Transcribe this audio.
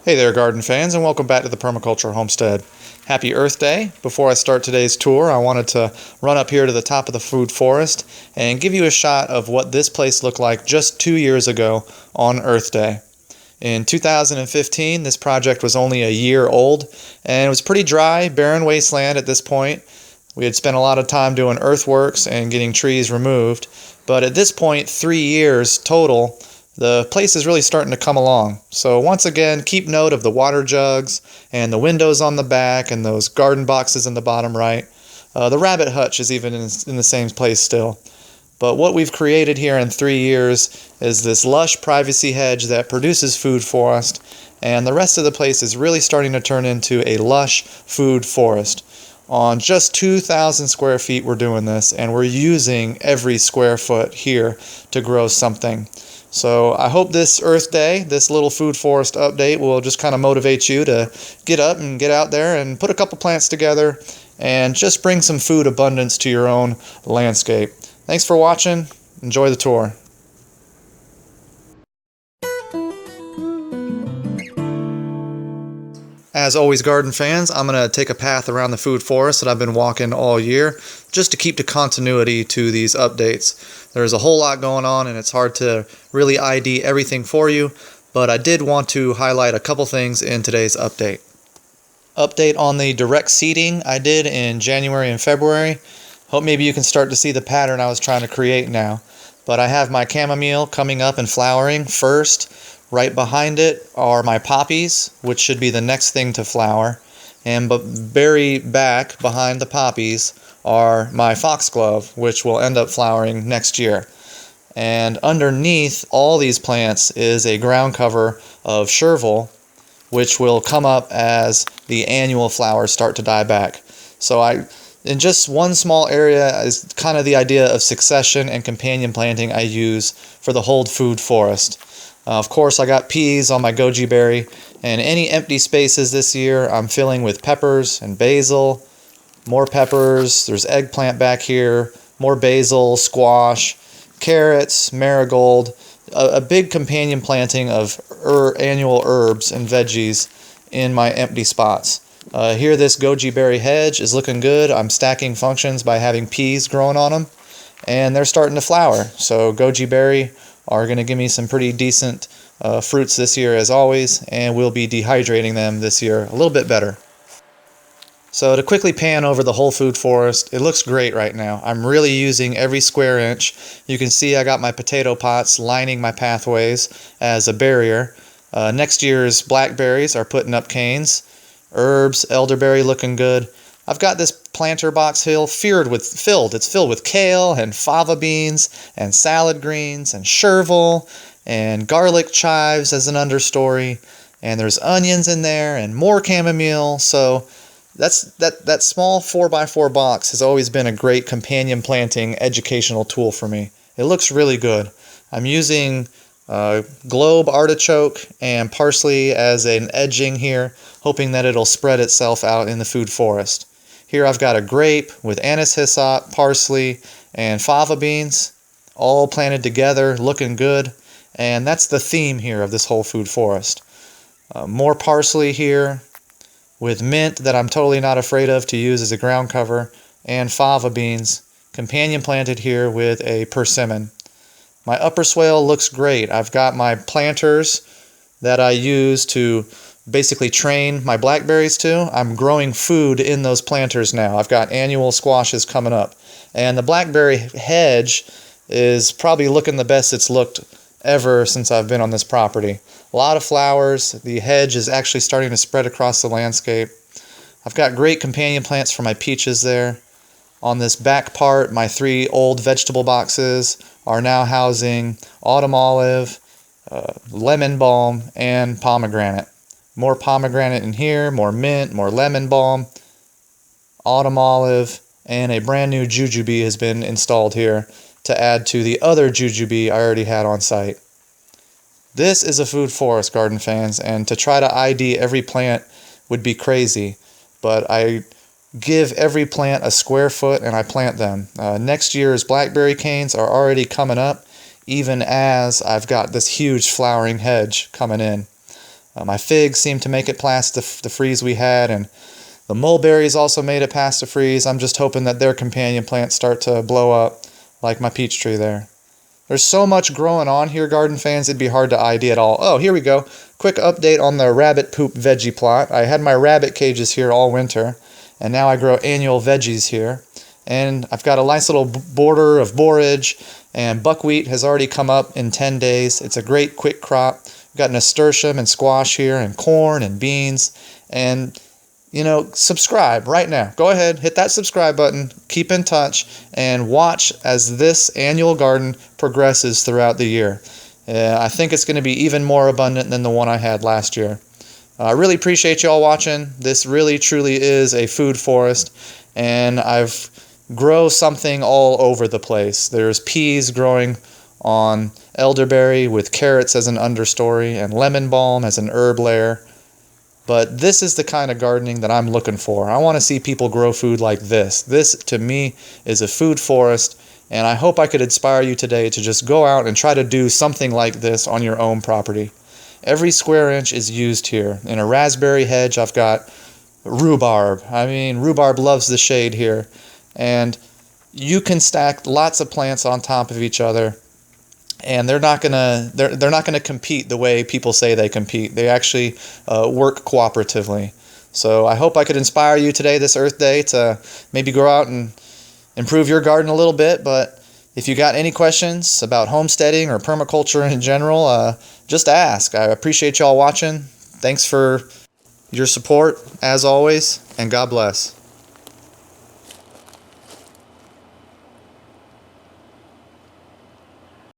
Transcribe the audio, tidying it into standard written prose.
Hey there, garden fans, and welcome back to the Permaculture Homestead. Happy Earth Day. Before I start today's tour, I wanted to run up here to the top of the food forest and give you a shot of what this place looked like just 2 years ago on Earth Day. In 2015, this project was only a year old, and it was pretty dry, barren wasteland at this point. We had spent a lot of time doing earthworks and getting trees removed, but at this point, 3 years total, the place is really starting to come along. So once again, keep note of the water jugs and the windows on the back and those garden boxes in the bottom right. The rabbit hutch is even in the same place still. But what we've created here in 3 years is this lush privacy hedge that produces food forest, and the rest of the place is really starting to turn into a lush food forest. On just 2,000 square feet we're doing this, and we're using every square foot here to grow something. So I hope this Earth Day, this little food forest update, will just kind of motivate you to get up and get out there and put a couple plants together and just bring some food abundance to your own landscape. Thanks for watching. Enjoy the tour. As always, garden fans, I'm going to take a path around the food forest that I've been walking all year just to keep the continuity to these updates. There's a whole lot going on and it's hard to really ID everything for you, but I did want to highlight a couple things in today's update. Update on the direct seeding I did in January and February. Hope maybe you can start to see the pattern I was trying to create now. But I have my chamomile coming up and flowering first. Right behind it are my poppies, which should be the next thing to flower. And very back behind the poppies are my foxglove, which will end up flowering next year. And underneath all these plants is a ground cover of chervil, which will come up as the annual flowers start to die back. So in just one small area is kind of the idea of succession and companion planting I use for the whole food forest. Of course, I got peas on my goji berry, and any empty spaces this year I'm filling with peppers and basil, more peppers, there's eggplant back here, more basil, squash, carrots, marigold, a big companion planting of annual herbs and veggies in my empty spots. Here this goji berry hedge is looking good. I'm stacking functions by having peas growing on them, and they're starting to flower. So goji berry are going to give me some pretty decent fruits this year as always, and we'll be dehydrating them this year a little bit better. So to quickly pan over the whole food forest, it looks great right now. I'm really using every square inch. You can see I got my potato pots lining my pathways as a barrier. Next year's blackberries are putting up canes. Herbs, elderberry looking good. I've got this planter box hill filled with kale and fava beans and salad greens and chervil and garlic chives as an understory, and there's onions in there and more chamomile. So that small 4x4 box has always been a great companion planting educational tool for me. It looks really good. I'm using globe artichoke and parsley as an edging here, hoping that it'll spread itself out in the food forest. Here I've got a grape with anise hyssop, parsley, and fava beans, all planted together, looking good. And that's the theme here of this whole food forest. More parsley here with mint that I'm totally not afraid of to use as a ground cover, and fava beans, companion planted here with a persimmon. My upper swale looks great. I've got my planters that I use to basically train my blackberries to. I'm growing food in those planters now. I've got annual squashes coming up. And the blackberry hedge is probably looking the best it's looked ever since I've been on this property. A lot of flowers. The hedge is actually starting to spread across the landscape. I've got great companion plants for my peaches there. On this back part, my 3 old vegetable boxes are now housing autumn olive, lemon balm, and pomegranate. More pomegranate in here, more mint, more lemon balm, autumn olive, and a brand new jujube has been installed here to add to the other jujube I already had on site. This is a food forest, garden fans, and to try to ID every plant would be crazy, but I give every plant a square foot and I plant them. Next year's blackberry canes are already coming up, even as I've got this huge flowering hedge coming in. My figs seem to make it past the freeze we had, and the mulberries also made it past the freeze. I'm just hoping that their companion plants start to blow up like my peach tree there. There's so much growing on here, garden fans, it'd be hard to ID it all. Oh, here we go. Quick update on the rabbit poop veggie plot. I had my rabbit cages here all winter, and now I grow annual veggies here. And I've got a nice little border of borage, and buckwheat has already come up in 10 days. It's a great quick crop. We've got nasturtium and squash here, and corn and beans. And, you know, subscribe right now. Go ahead, hit that subscribe button, keep in touch, and watch as this annual garden progresses throughout the year. I think it's going to be even more abundant than the one I had last year. I really appreciate y'all watching. This really, truly is a food forest, and I've grow something all over the place. There's peas growing on elderberry with carrots as an understory and lemon balm as an herb layer. But this is the kind of gardening that I'm looking for. I want to see people grow food like this. This, to me, is a food forest, and I hope I could inspire you today to just go out and try to do something like this on your own property. Every square inch is used here. In a raspberry hedge, I've got rhubarb. I mean, rhubarb loves the shade here. And you can stack lots of plants on top of each other, and they're not gonna compete the way people say they compete. They actually work cooperatively. So I hope I could inspire you today, this Earth Day, to maybe go out and improve your garden a little bit. But if you got any questions about homesteading or permaculture in general, just ask. I appreciate y'all watching. Thanks for your support, as always, and God bless.